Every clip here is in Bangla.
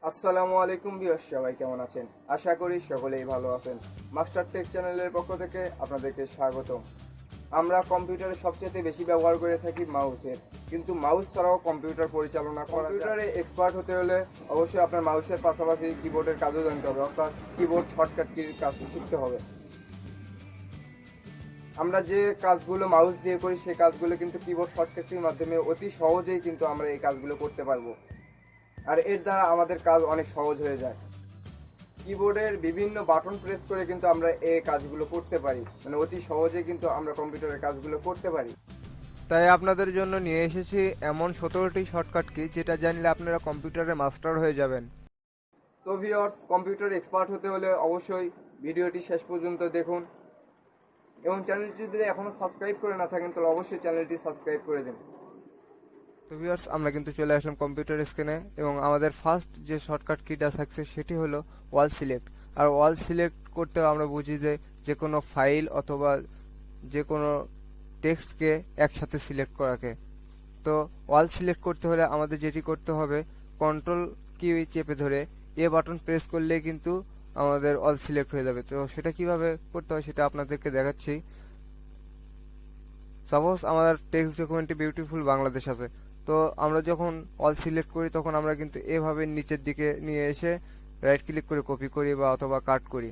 আসসালামু আলাইকুম ভিউয়ার্স, সবাই কেমন আছেন? আশা করি সকলেই ভালো আছেন। মাস্টার টেক চ্যানেলের পক্ষ থেকে আপনাদেরকে স্বাগতম। আমরা কম্পিউটারে সবচেয়ে বেশি ব্যবহার করে থাকি মাউসের, কিন্তু মাউস ছাড়াও কম্পিউটার পরিচালনা করা যায়। কম্পিউটারে এক্সপার্ট হতে হলে অবশ্যই আপনার মাউসের পাশাপাশি কিবোর্ডের কাজও জানতে হবে, অর্থাৎ কিবোর্ড শর্টকাট কির কাজ শিখতে হবে। আমরা যে কাজগুলো মাউস দিয়ে করি সেই কাজগুলো কিন্তু কিবোর্ড শর্টকাটের মাধ্যমে অতি সহজেই কিন্তু আমরা এই কাজগুলো করতে পারবো, আর এর দ্বারা আমাদের কাজ অনেক সহজ হয়ে যায়। কিবোর্ডের বিভিন্ন বাটন প্রেস করে কিন্তু আমরা এই কাজগুলো করতে পারি, মানে অতি সহজে কিন্তু আমরা কম্পিউটারের কাজগুলো করতে পারি। তাই আপনাদের জন্য নিয়ে এসেছি এমন 17টি শর্টকাট কি যেটা জানলে আপনারা কম্পিউটারে মাস্টার হয়ে যাবেন। তো ভিউয়ার্স, কম্পিউটার এক্সপার্ট হতে হলে অবশ্যই ভিডিওটি শেষ পর্যন্ত দেখুন, এবং চ্যানেলটি যদি এখনো সাবস্ক্রাইব করে না থাকেন তাহলে অবশ্যই চ্যানেলটি সাবস্ক্রাইব করে দিন। তো ভিউয়ার্স, আমরা কিন্তু চলে আসলাম কম্পিউটার স্ক্রিনে এবং আমাদের ফার্স্ট যে শর্টকাট কিটা থাকছে সেটি হলো ওয়াল সিলেক্ট। আর ওয়াল সিলেক্ট করতে আমরা বুঝি যে কোনো ফাইল অথবা যে কোনো টেক্সটকে একসাথে সিলেক্ট করাকে। তো ওয়াল সিলেক্ট করতে হলে আমাদের যেটি করতে হবে, কন্ট্রোল কি চেপে ধরে বাটন প্রেস করলে কিন্তু আমাদের অল সিলেক্ট হয়ে যাবে। তো সেটা কিভাবে করতে হয় সেটা আপনাদেরকে দেখাচ্ছি। সাপোজ আমাদের টেক্সট ডকুমেন্টে বিউটিফুল বাংলাদেশ আছে, তো আমরা যখন অল সিলেক্ট করি তখন আমরা কিন্তু এভাবে নিচের দিকে নিয়ে এসে রাইট ক্লিক করে কপি করি বা অথবা কাট করি।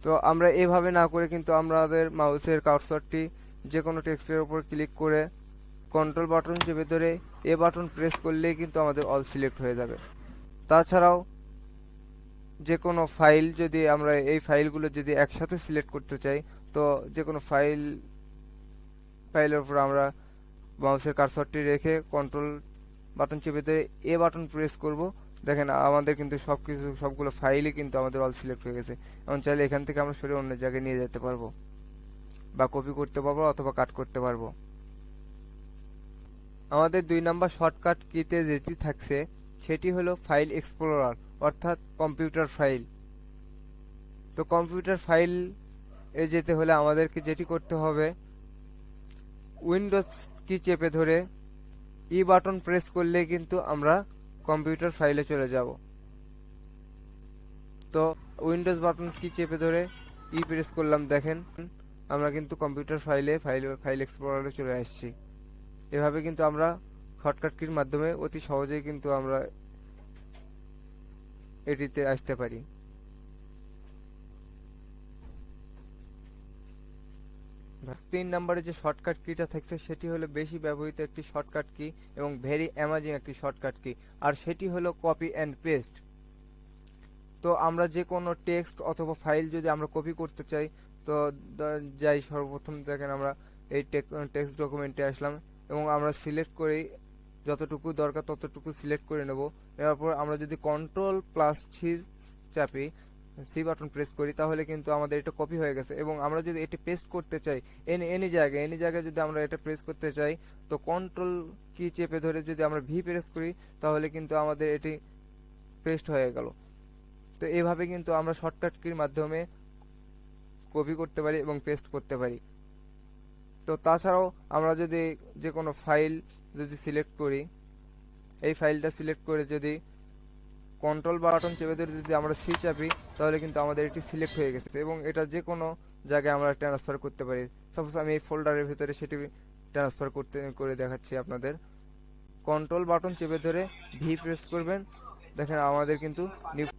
তো আমরা এভাবে না করে কিন্তু আমাদের মাউসের কার্সরটি যে কোনো টেক্সটের উপর ক্লিক করে কন্ট্রোল বাটন চেপে ধরে বাটন প্রেস করলেই কিন্তু আমাদের অল সিলেক্ট হয়ে যাবে। তাছাড়াও যে কোনো ফাইল যদি আমরা এই ফাইলগুলো যদি একসাথে সিলেক্ট করতে চাই, তো যে কোনো ফাইলের উপর আমরা মাউসের কার্সরটি রেখে কন্ট্রোল বাটন চেপে ধরে বাটন প্রেস করব। দেখেন আমাদের কিন্তু সবগুলো ফাইলই কিন্তু আমাদের অল সিলেক্ট হয়ে গেছে। এখন চাইলে এখান থেকে আমরা সরে অন্য জায়গায় নিয়ে যেতে পারবো বা কপি করতে পারবো অথবা কাট করতে পারবো। আমাদের 2 নাম্বার শর্টকাট কিতে যেটি থাকছে সেটি হলো ফাইল এক্সপ্লোরার, অর্থাৎ কম্পিউটার ফাইল। তো কম্পিউটার ফাইল এ যেতে হলে আমাদেরকে যেটি করতে হবে, উইন্ডোজ কি চেপে ধরে বাটন প্রেস করলে কিন্তু আমরা কম্পিউটার ফাইলে চলে যাব। তো উইন্ডোজ বাটন কি চেপে ধরে প্রেস করলাম, দেখেন আমরা কিন্তু কম্পিউটার ফাইল এক্সপ্লোরারে চলে আসছি। এভাবে কিন্তু আমরা শর্টকাট কির মাধ্যমে অতি সহজেই কিন্তু আমরা এটিতে আসতে পারি। 3 নম্বরে যে শর্টকাট কিটা থাকছে সেটি হলো বেশি ব্যবহৃত একটি শর্টকাট কি এবং ভেরি অ্যামেজিং একটি শর্টকাট কি, আর সেটি হলো কপি অ্যান্ড পেস্ট। তো আমরা যে কোনো টেক্সট অথবা ফাইল যদি আমরা কপি করতে চাই, তো যাই সর্বপ্রথম দেখেন আমরা এই টেক্সট ডকুমেন্টে আসলাম এবং আমরা সিলেক্ট করি, যতটুকু দরকার ততটুকু সিলেক্ট করে নেব। নেওয়ার পর আমরা যদি Ctrl+C চাপি, সি বাটন প্রেস করি, তাহলে কিন্তু আমাদের এটা কপি হয়ে গেছে। এবং আমরা যদি এটি পেস্ট করতে চাই এনি জায়গায় যদি আমরা এটা প্রেস করতে চাই, তো কন্ট্রোল কি চেপে ধরে যদি আমরা ভি প্রেস করি তাহলে কিন্তু আমাদের এটি পেস্ট হয়ে গেল। তো এইভাবে কিন্তু আমরা শর্টকাট কির মাধ্যমে কপি করতে পারি এবং পেস্ট করতে পারি। তো তাছাড়াও আমরা যদি যে কোনো ফাইল যদি সিলেক্ট করি, এই ফাইলটা সিলেক্ট করে যদি কন্ট্রোল বাটন চেপে ধরে যদি আমরা সি চাপি, তাহলে কিন্তু আমাদের এটি সিলেক্ট হয়ে গেছে এবং এটা যে কোনো জায়গায় আমরা ট্রান্সফার করতে পারি। সাপোজ আমি এই ফোল্ডারের ভিতরে সেটি ট্রান্সফার করে দেখাচ্ছি আপনাদের। কন্ট্রোল বাটন চেপে ধরে ভি প্রেস করবেন, দেখেন আমাদের কিন্তু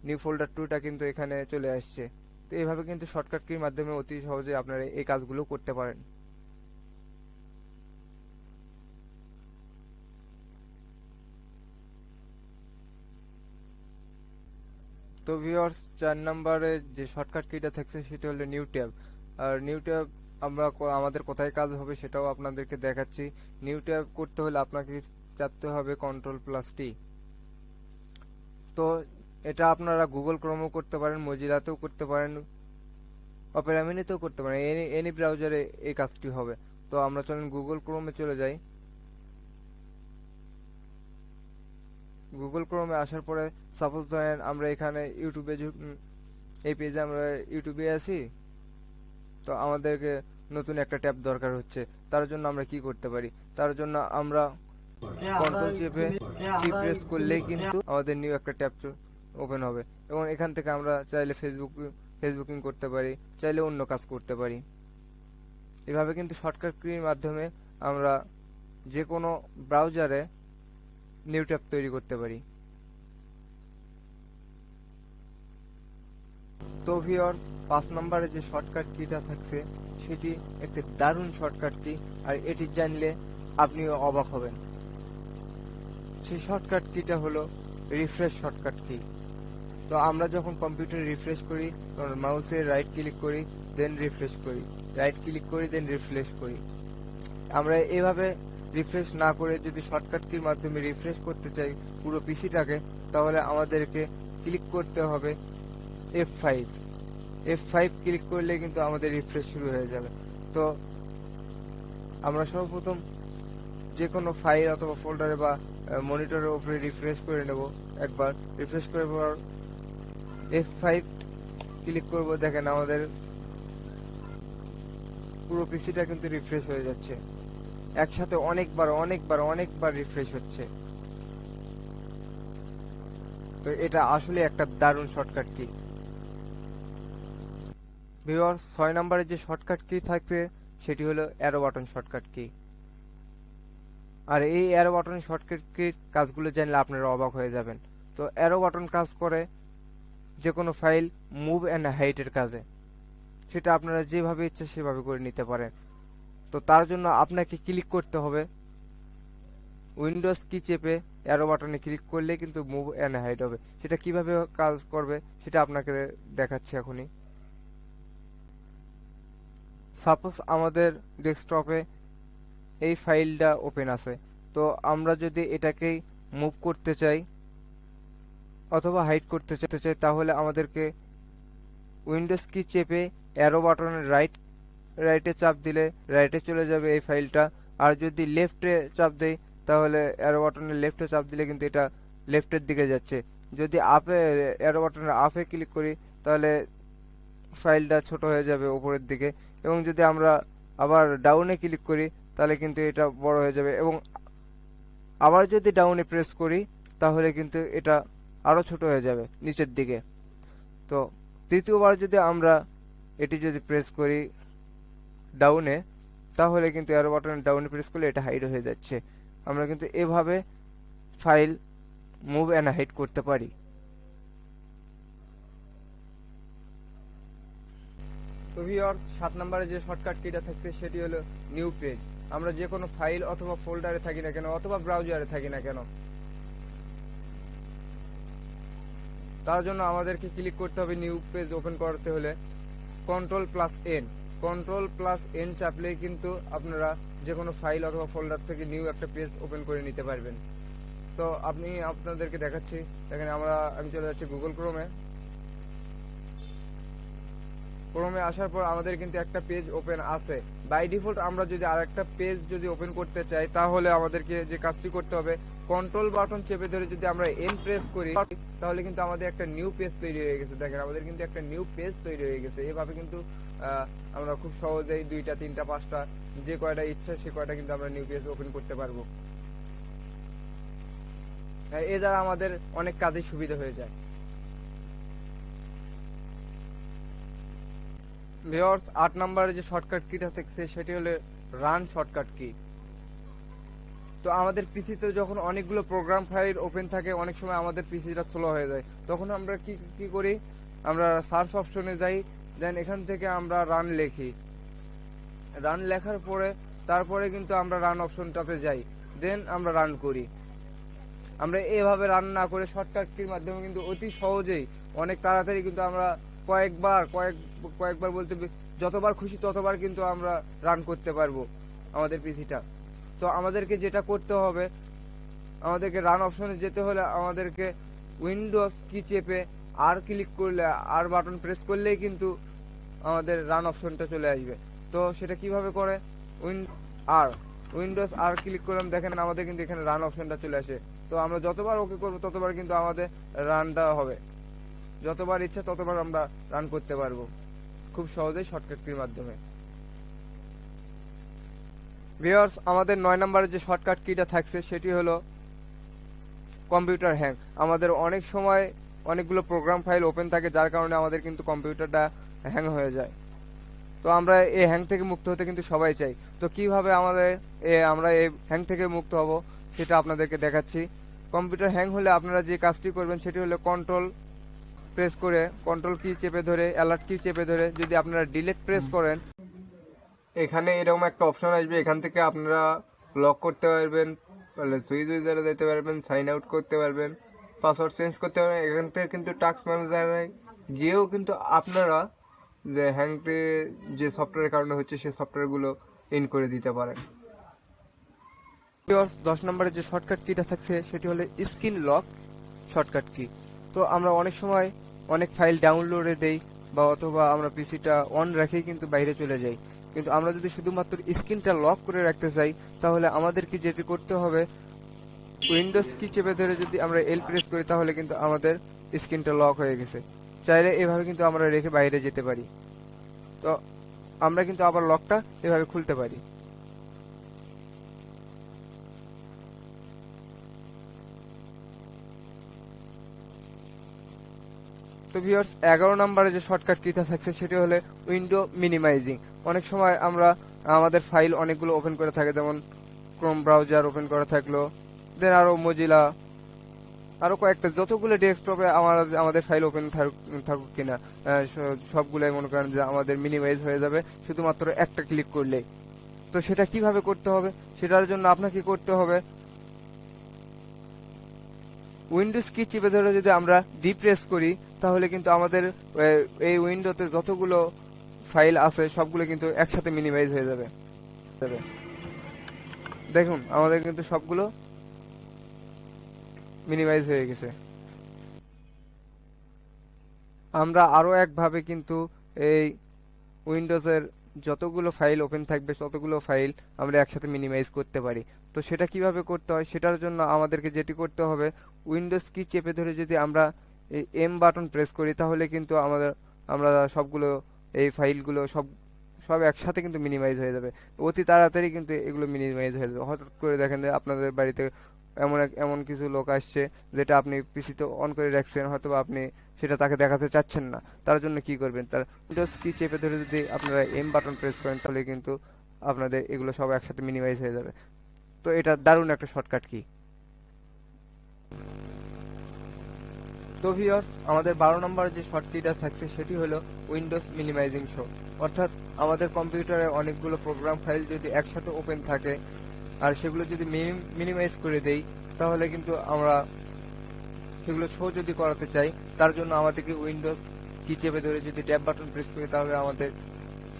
নিউ ফোল্ডার 2টা কিন্তু এখানে চলে আসছে। তো এইভাবে কিন্তু শর্টকাট কির মাধ্যমে অতি সহজে আপনারা এই কাজগুলো করতে পারেন। তো ভিউয়ার্স, 4 নম্বরে যে শর্টকাট কিটা থাকছে সেটা হলো নিউ ট্যাব। আর নিউ ট্যাব আমাদের কোথায় কাজ হবে সেটাও আপনাদেরকে দেখাচ্ছি। নিউ ট্যাব করতে হলে আপনাকে চাপতে হবে Ctrl+T। তো এটা আপনারা গুগল ক্রোমও করতে পারেন, মজিলাতেও করতে পারেন, অপেরা মিনিতেও করতে পারেন, এনি ব্রাউজারে এই কাজটি হবে। তো আমরা চলেন গুগল ক্রোমে চলে যাই। গুগল ক্রোমে আসার পরে সাপোজ ধরেন আমরা এখানে ইউটিউবে এই পেজে আমরা ইউটিউবে আছি, তো আমাদেরকে নতুন একটা ট্যাব দরকার হচ্ছে। তার জন্য আমরা কি করতে পারি, তার জন্য আমরা কন্ট্রোল চেপে কি প্রেস করলেই কিন্তু আমাদের নিউ একটা ট্যাব ওপেন হবে, এবং এখান থেকে আমরা চাইলে ফেসবুকিং করতে পারি, চাইলে অন্য কাজ করতে পারি। এভাবে কিন্তু শর্টকাট কির মাধ্যমে আমরা যে কোনো ব্রাউজারে নিউ ট্যাব তৈরি করতে পারি। তো ভিউয়ার্স, 5 নম্বরে যে শর্টকাট কিটা থাকছে সেটি একটি দারুণ শর্টকাট কি, আর এটি জানলে আপনিও অবাক হবেন। সেই শর্টকাট কিটা হলো রিফ্রেশ শর্টকাট কি। তো আমরা যখন কম্পিউটার রিফ্রেশ করি তখন মাউসে রাইট ক্লিক করি, দেন রিফ্রেশ করি, রাইট ক্লিক করি, দেন রিফ্রেশ করি। আমরা এভাবে রিফ্রেশ না করে যদি শর্টকাট কির মাধ্যমে রিফ্রেশ করতে চাই পুরো পিসিটাকে, তাহলে আমাদেরকে ক্লিক করতে হবে F5। F5 ক্লিক করলে কিন্তু আমাদের রিফ্রেশ শুরু হয়ে যাবে। তো আমরা সর্বপ্রথম যে কোনো ফাইল অথবা ফোল্ডারে বা মনিটরের উপরে রিফ্রেশ করে নেব। একবার রিফ্রেশ করার পর F5 ক্লিক করব, দেখেন আমাদের পুরো পিসিটা কিন্তু রিফ্রেশ হয়ে যাচ্ছে। একসাথে অনেকবার রিফ্রেশ হচ্ছে। তো এটা আসলে একটা দারুণ শর্টকাট কি। ভিউয়ার্স, 6 নম্বরে যে শর্টকাট কি থাকছে সেটি হলো অ্যারো বাটন শর্টকাট কি। আর এই অ্যারো বাটন শর্টকাট কির কাজগুলো জানলে আপনারা অবাক হয়ে যাবেন। তো অ্যারো বাটন কাজ করে যে কোনো ফাইল মুভ এন্ড হাইড এর কাজে। সেটা আপনারা যেভাবে ইচ্ছা সেভাবে করে নিতে পারেন। তো তার জন্য আপনাকে ক্লিক করতে হবে, উইন্ডোজ কি চেপে অ্যারো বাটনে ক্লিক করলে কিন্তু মুভ এন্ড হাইড হবে। সেটা কিভাবে কাজ করবে সেটা আপনাকে দেখাচ্ছি এখনই। সাপোজ আমাদের ডেস্কটপে এই ফাইলটা ওপেন আছে, তো আমরা যদি এটাকেই মুভ করতে চাই অথবা হাইড করতে চাই, তাহলে আমাদেরকে উইন্ডোজ কি চেপে অ্যারো বাটনের রাইটে চাপ দিলে রাইটে চলে যাবে এই ফাইলটা। আর যদি লেফটে চাপ দেই তাহলে অ্যারো বাটনের লেফটে চাপ দিলে কিন্তু এটা লেফটের দিকে যাচ্ছে। যদি অ্যারো বাটনের আপে ক্লিক করি তাহলে ফাইলটা ছোট হয়ে যাবে উপরের দিকে, এবং যদি আমরা আবার ডাউনে ক্লিক করি তাহলে কিন্তু এটা বড় হয়ে যাবে, এবং আবার যদি ডাউনে প্রেস করি তাহলে কিন্তু এটা আরো ছোট হয়ে যাবে নিচের দিকে। তো তৃতীয়বার যদি আমরা এটি যদি প্রেস করি ডাউনে, তাহলে কিন্তু অ্যারো বাটন ডাউনে প্রেস করলে এটা হাইড হয়ে যাচ্ছে। আমরা কিন্তু এভাবে ফাইল মুভ এন্ড হাইড করতে পারি। তো ভিউয়ার্স, 7 নম্বরে যে শর্টকাট কিটা থাকছে সেটি হলো নিউ পেজ। আমরা যে কোনো ফাইল অথবা ফোল্ডারে থাকি না কেন অথবা ব্রাউজারে থাকি না কেন, তার জন্য আমাদেরকে ক্লিক করতে হবে নিউ পেজ ওপেন করতে হলে Ctrl+N চাপলেই কিন্তু আপনারা যে কোনো ফাইল অথবা ফোল্ডার থেকে নিউ একটা পেজ ওপেন করে নিতে পারবেন। তো আপনাদেরকে দেখাচ্ছি, দেখেন আমি চলে যাচ্ছি গুগল ক্রোমে আসার পর আমাদের কিন্তু একটা পেজ ওপেন আছে। বাই ডিফল্ট আমরা যদি আরেকটা পেজ যদি ওপেন করতে চাই তাহলে আমাদেরকে যে কাজটি করতে হবে, কন্ট্রোল বাটন চেপে ধরে যদি আমরা এন প্রেস করি তাহলে কিন্তু আমাদের একটা নিউ পেজ তৈরি হয়ে গেছে। দেখেন আমাদের কিন্তু একটা নিউ পেজ তৈরি হয়ে গেছে। এভাবে কিন্তু আমরা খুব সহজেই 2টা 3টা 5টা যে কয়টা ইচ্ছা সে কয়টা কিন্তু আমরা নিউ পেজ ওপেন করতে পারবো। এ দ্বারা আমাদের অনেক কাজে সুবিধা হয়ে যায়। ভিউয়ার্স, 8 নম্বরে যে শর্টকাট কিটা থাকছে সেটি হলো রান শর্টকাট কি। তো আমাদের পিসিতে যখন অনেকগুলো প্রোগ্রাম ফাইল ওপেন থাকে, অনেক সময় আমাদের পিসিটা স্লো হয়ে যায়, তখন আমরা কি করি, আমরা সার্চ অপশনে যাই, দেন এখান থেকে আমরা রান লিখি। রান লেখার পরে তারপরে কিন্তু আমরা রান অপশনটাতে যাই, দেন আমরা রান করি। আমরা এভাবে রান না করে শর্টকাট কির মাধ্যমে কিন্তু অতি সহজেই অনেক তাড়াতাড়ি কিন্তু আমরা কয়েকবার বলতে যতবার খুশি ততবার কিন্তু আমরা রান করতে পারবো আমাদের পিসিটা। তো আমাদেরকে যেটা করতে হবে, আমাদেরকে রান অপশনে যেতে হলে আমাদেরকে উইন্ডোজ কি চেপে আর ক্লিক করলে, আর বাটন প্রেস করলেই কিন্তু আমাদের রান অপশনটা চলে আসবে। তো সেটা কিভাবে করে, উইন্ডোজ আর ক্লিক করলাম, দেখেন আমাদের কিন্তু এখানে রান অপশনটা চলে আসে। তো আমরা যতবার ওকে করবো ততবার কিন্তু আমাদের রানটা হবে, যতবার ইচ্ছা ততবার আমরা রান করতে পারবো খুব সহজেই শর্টকাট কির মাধ্যমে। ভিউয়ার্স, আমাদের 9 নম্বরে যে শর্টকাট কিটা থাকছে সেটি হলো কম্পিউটার হ্যাং। আমাদের অনেক সময় অনেকগুলো প্রোগ্রাম ফাইল ওপেন থাকে, যার কারণে আমাদের কিন্তু কম্পিউটারটা হ্যাং হয়ে যায়। তো আমরা এই হ্যাং থেকে মুক্ত হতে কিন্তু সবাই চাই। তো কিভাবে আমরা এই হ্যাং থেকে মুক্ত হব সেটা আপনাদেরকে দেখাচ্ছি। কম্পিউটার হ্যাং হলে আপনারা যে কাজটি করবেন সেটি হলো কন্ট্রোল প্রেস করে, কন্ট্রোল কি চেপে ধরে, অ্যালার্ট কি চেপে ধরে যদি আপনারা ডিলিট প্রেস করেন, এখানে এরকম একটা অপশন আসবে। এখান থেকে আপনারা লক করতে পারবেন, সুইচ উইজারে যেতে পারবেন, সাইন আউট করতে পারবেন, পাসওয়ার্ড চেঞ্জ করতে পারবেন। এখান থেকে কিন্তু টাস্ক ম্যানেজারে গিয়েও কিন্তু আপনারা যে হ্যাংটি যে সফটওয়্যারের কারণে হচ্ছে সেই সফটওয়্যারগুলো ইন করে দিতে পারেন। 10 নম্বরে যে শর্টকাট কিটা থাকছে সেটি হলো স্ক্রিন লক শর্টকাট কি। তো আমরা অনেক সময় অনেক ফাইল ডাউনলোডে দেই বা অথবা আমরা পিসিটা অন রেখেই কিন্তু বাইরে চলে যাই, কিন্তু আমরা যদি শুধুমাত্র স্ক্রিনটা লক করে রাখতে চাই তাহলে আমাদেরকে যেটি করতে হবে, উইন্ডোজ কি চেপে ধরে যদি আমরা এল প্রেস করি তাহলে কিন্তু আমাদের স্ক্রিনটা লক হয়ে গেছে। চাইলে এভাবে কিন্তু আমরা রেখে বাইরে যেতে পারি। তো আমরা কিন্তু আবার লকটা এভাবে খুলতে পারি। তো ভিউয়ার্স, 11 নম্বরে যে শর্টকাট কিটা থাকছে সেটি হলো উইন্ডো মিনিমাইজিং। অনেক সময় আমরা আমাদের ফাইল অনেকগুলো ওপেন করে থাকে, যেমন ক্রোম ব্রাউজার ওপেন করা থাকলো, দেন আরো মজিলা, আরো কয়েকটা যতগুলো ডেস্কটপে আমাদের ফাইল ওপেন থাকুক কিনা, সবগুলাই মনে করেন যে আমাদের মিনিমাইজ হয়ে যাবে শুধুমাত্র একটা ক্লিক করলেই। তো সেটা কিভাবে করতে হবে, সেটার জন্য আপনাকে করতে হবে উইন্ডোজ কি চেপে ধরে যদি আমরা ডিপ্রেস করি তাহলে কিন্তু আমাদের এই উইন্ডোতে যতগুলো ফাইল আছে সবগুলো কিন্তু একসাথে মিনিমাইজ হয়ে যাবে। দেখুন আমাদের কিন্তু সবগুলো মিনিমাইজ হয়ে গেছে। আমরা আরো একভাবে কিন্তু এই উইন্ডোজের যতগুলো ফাইল ওপেন থাকবে ততগুলো ফাইল আমরা একসাথে মিনিমাইজ করতে পারি। তো সেটা কিভাবে করতে হয়, সেটার জন্য আমাদেরকে যেটি করতে হবে, উইন্ডোজ কি চেপে ধরে যদি আমরা এই এম বাটন প্রেস করি তাহলে কিন্তু আমরা সবগুলো এই ফাইলগুলো সব একসাথে কিন্তু মিনিমাইজ হয়ে যাবে। অতি তাড়াতাড়ি কিন্তু এগুলো মিনিমাইজ হয়ে যাবে। হঠাৎ করে দেখেন যে আপনাদের বাড়িতে এমন কিছু লোক আসছে যেটা আপনি পিসিতে অন করে রাখছেন, হয়তো আপনি সেটা তাকে দেখাতে চাচ্ছেন না। তার জন্য কি করবেন, তার উইন্ডোজ কি চেপে ধরে যদি আপনারা এম বাটন প্রেস করেন তাহলে কিন্তু আপনাদের এগুলো সব একসাথে মিনিমাইজ হয়ে যাবে। তো এটা দারুণ একটা শর্টকাট কি। তো ভিউয়ার্স, আমাদের 12 নম্বর যে শর্টকাটটা থাকছে সেটি হলো উইন্ডোজ মিনিমাইজিং শো। অর্থাৎ আমাদের কম্পিউটারে অনেকগুলো প্রোগ্রাম ফাইল যদি একসাথে ওপেন থাকে আর সেগুলো যদি মিনিমাইজ করে দেই তাহলে কিন্তু আমরা সেগুলো শো যদি করাতে চাই তার জন্য আমাদেরকে উইন্ডোজ কি চেপে ধরে যদি ট্যাব বাটন প্রেস করি তাহলে আমাদের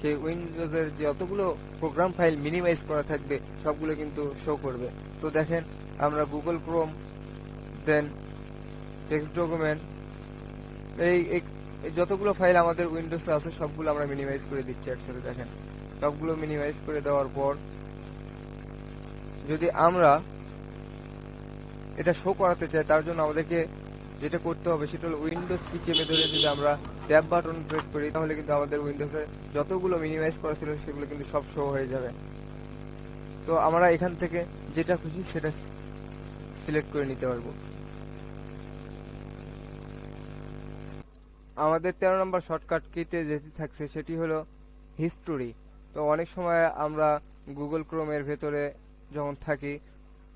সেই উইন্ডোজের যতগুলো প্রোগ্রাম ফাইল মিনিমাইজ করা থাকবে সবগুলো কিন্তু শো করবে। তো দেখেন আমরা গুগল ক্রোম, দেন টেক্সট ডকুমেন্ট, এই যতগুলো ফাইল আমাদের উইন্ডোজে আছে সবগুলো আমরা মিনিমাইজ করে দিচ্ছি একসাথে। দেখেন সবগুলো মিনিমাইজ করে দেওয়ার পর যদি আমরা এটা শো করাতে চাই তার জন্য আমাদেরকে যেটা করতে হবে সেটা হলো উইন্ডোজ কি চেপে ধরে যদি আমরা ট্যাব বাটন প্রেস করি তাহলে কিন্তু আমাদের উইন্ডোজে যতগুলো মিনিমাইজ করা ছিল সেগুলো কিন্তু সব শো হয়ে যাবে। তো আমরা এখান থেকে যেটা খুশি সেটা সিলেক্ট করে নিতে পারবো। আমাদের 13 নম্বর শর্টকাট কিতে যেটি থাকছে সেটি হলো হিস্টোরি। তো অনেক সময় আমরা গুগল ক্রোমের ভেতরে যখন থাকি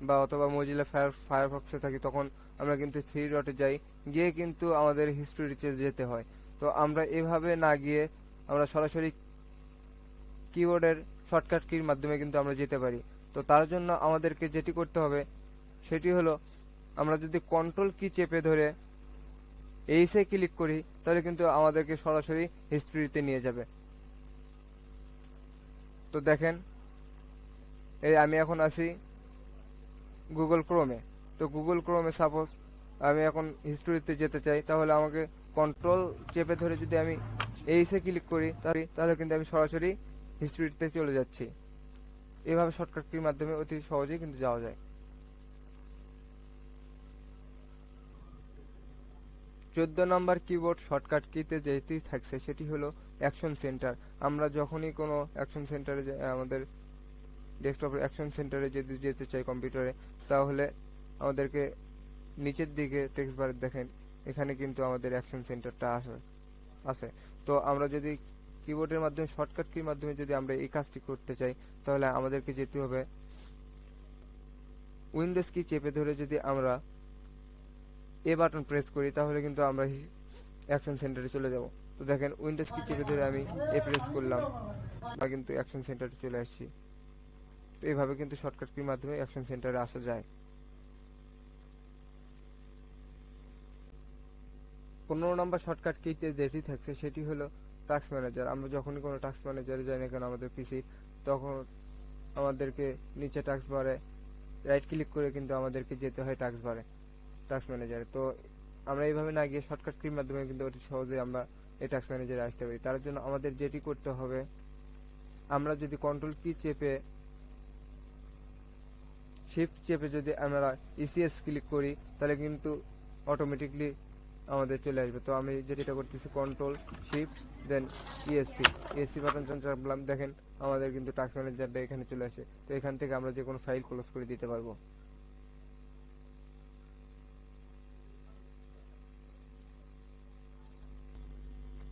বা অথবা মজিলা ফায়ারফক্সে থাকি তখন আমরা কিন্তু 3 ডটে যাই, গিয়ে কিন্তু আমাদের হিস্টোরিতে যেতে হয়। তো আমরা এভাবে না গিয়ে আমরা সরাসরি কিবোর্ডের শর্টকাট কির মাধ্যমে কিন্তু আমরা যেতে পারি। তো তার জন্য আমাদেরকে যেটি করতে হবে সেটি হলো আমরা যদি কন্ট্রোল কি চেপে ধরে এইসে ক্লিক করি তাহলে কিন্তু আমাদেরকে সরাসরি হিস্ট্রিতে নিয়ে যাবে। তো দেখেন এই আমি এখন আছি গুগল ক্রোমে। তো গুগল ক্রোমে সাপোজ আমি এখন হিস্ট্রিতে যেতে চাই তাহলে আমাকে কন্ট্রোল চেপে ধরে যদি আমি এইসে ক্লিক করি তাহলে কিন্তু আমি সরাসরি হিস্ট্রিতে চলে যাচ্ছি। এভাবে শর্টকাট কির মাধ্যমে অতি সহজেই কিন্তু যাওয়া যায়। 14 নম্বর কিবোর্ড শর্টকাট কিতে যেটি থাকছে সেটি হলো অ্যাকশন সেন্টার। আমরা যখনই কোনো অ্যাকশন সেন্টারে আমাদের ডেস্কটপের অ্যাকশন সেন্টারে যদি যেতে চাই কম্পিউটারে, তাহলে আমাদেরকে নিচের দিকে টেক্সট বারে দেখেন এখানে কিন্তু আমাদের অ্যাকশন সেন্টারটা আছে। তো আমরা যদি কিবোর্ডের মাধ্যমে শর্টকাট কির মাধ্যমে যদি আমরা এই কাজটি করতে চাই, তাহলে আমাদেরকে যেতে হবে উইন্ডোজ কি চেপে ধরে যদি আমরা এ বাটন প্রেস করি, তাহলে কিন্তু আমরা অ্যাকশন সেন্টারে চলে যাব। তো দেখেন উইন্ডোজ কি চেপে ধরে আমি এ প্রেস করলাম, আমরা কিন্তু অ্যাকশন সেন্টারে চলে আসছি। তো এইভাবে কিন্তু শর্টকাট কির মাধ্যমে অ্যাকশন সেন্টারে আসা যায়। 15 নম্বর শর্টকাট কিতে যেটি থাকছে সেটি হলো টাস্ক ম্যানেজার। আমরা যখনই কোনো টাস্ক ম্যানেজারে যাই না কেন আমাদের পিসি, তখন আমাদেরকে নিচে টাস্ক বারে রাইট ক্লিক করে কিন্তু আমাদেরকে যেতে হয় টাস্ক ম্যানেজারে। তো আমরা এইভাবে না গিয়ে শর্টকাট কির মাধ্যমে কিন্তু অতি সহজে আমরা এই টাস্ক ম্যানেজারে আসতে পারি। তার জন্য আমাদের যেটি করতে হবে, আমরা যদি কন্ট্রোল কি চেপে শিফট চেপে যদি আমরা ইসিএস ক্লিক করি, তাহলে কিন্তু অটোমেটিকলি আমাদের চলে আসবে। তো আমি যেটা করতেছি কন্ট্রোল শিফট দেন ইএসসি বাটন চাপলাম, দেখেন আমাদের কিন্তু টাস্ক ম্যানেজারটা এখানে চলে আসে। তো এখান থেকে আমরা যে কোনো ফাইল ক্লোজ করে দিতে পারবো।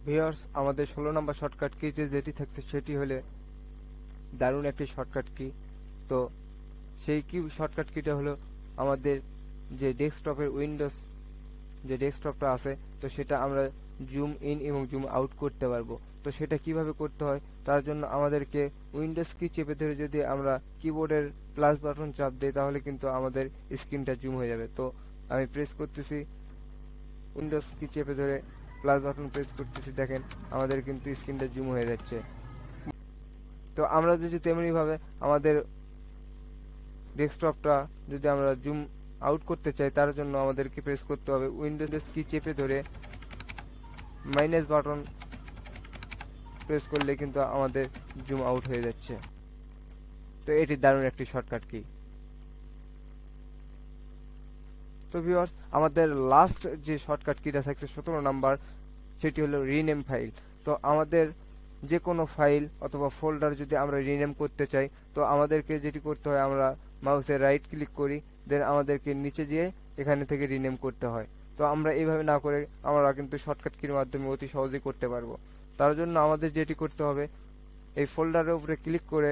ভিউয়ার্স, আমাদের 16 নম্বর শর্টকাট কি যেটি থাকছে সেটি হলে দারুণ একটি শর্টকাট কি। তো সেই কি শর্টকাট কিটা হলো আমাদের যে ডেস্কটপের উইন্ডোজ যে ডেস্কটপটা আছে, তো সেটা আমরা জুম ইন এবং জুম আউট করতে পারবো। তো সেটা কিভাবে করতে হয়, তার জন্য আমাদেরকে উইন্ডোজ কি চেপে ধরে যদি আমরা কিবোর্ডের প্লাস বাটন চাপ দিই, তাহলে কিন্তু আমাদের স্ক্রিনটা জুম হয়ে যাবে। তো আমি প্রেস করতেছি উইন্ডোজ কি চেপে ধরে প্লাস বাটন প্রেস করতেছি, দেখেন আমাদের কিন্তু স্ক্রিনটা জুম হয়ে যাচ্ছে। তো আমরা যদি তেমনি ভাবে আমাদের ডেস্কটপটা যদি আমরা জুম আউট করতে চাই, তার জন্য আমাদেরকে প্রেস করতে হবে উইন্ডোজ কি চেপে ধরে মাইনাস বাটন প্রেস করলে কিন্তু আমাদের জুম আউট হয়ে যাচ্ছে। তো এটি দারুণ একটি শর্টকাট কি। তো ভিউয়ার্স, আমাদের লাস্ট যে শর্টকাট কিটা থাকছে 17 নাম্বার, সেটি হলো রিনেম ফাইল। তো আমাদের যে কোনো ফাইল অথবা ফোল্ডার যদি আমরা রিনেম করতে চাই, তো আমাদেরকে যেটি করতে হয়, আমরা মাউসে রাইট ক্লিক করি, দেন আমাদেরকে নিচে গিয়ে এখানে থেকে রিনেম করতে হয়। তো আমরা এইভাবে না করে আমরা কিন্তু শর্টকাট কির মাধ্যমে অতি সহজেই করতে পারবো। তার জন্য আমাদের যেটি করতে হবে, এই ফোল্ডারের উপরে ক্লিক করে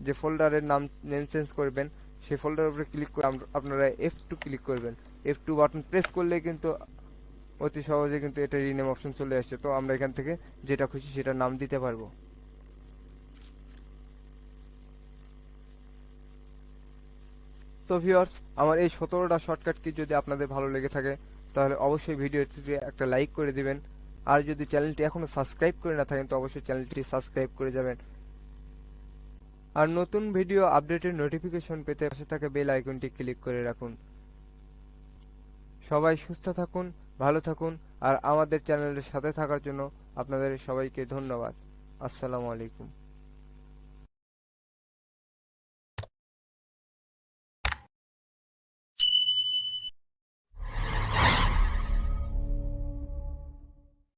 যে ফোল্ডারের নেম চেঞ্জ করবেন, সেই ফোল্ডারের উপরে ক্লিক করে আপনারা F2 ক্লিক করবেন। F2 বাটন প্রেস করলে কিন্তু অতি সহজে কিন্তু এটা রিনেম অপশন চলে আসছে। তো আমরা এখান থেকে যেটা খুশি সেটা নাম দিতে পারবো। তো ভিউয়ার্স, আমার এই 17টা শর্টকাট কি যদি আপনাদের ভালো লেগে থাকে, তাহলে অবশ্যই ভিডিওটিতে একটা লাইক করে দিবেন। আর যদি চ্যানেলটি এখনো সাবস্ক্রাইব করে না থাকেন, তো অবশ্যই চ্যানেলটি সাবস্ক্রাইব করে যাবেন। আর নতুন ভিডিও আপডেটের নোটিফিকেশন পেতে পাশে থাকা বেল আইকনটি ক্লিক করে রাখুন। সবাই সুস্থ থাকুন, ভালো থাকুন, আর আমাদের চ্যানেলের সাথে থাকার জন্য আপনাদের সবাইকে ধন্যবাদ। আসসালামু আলাইকুম।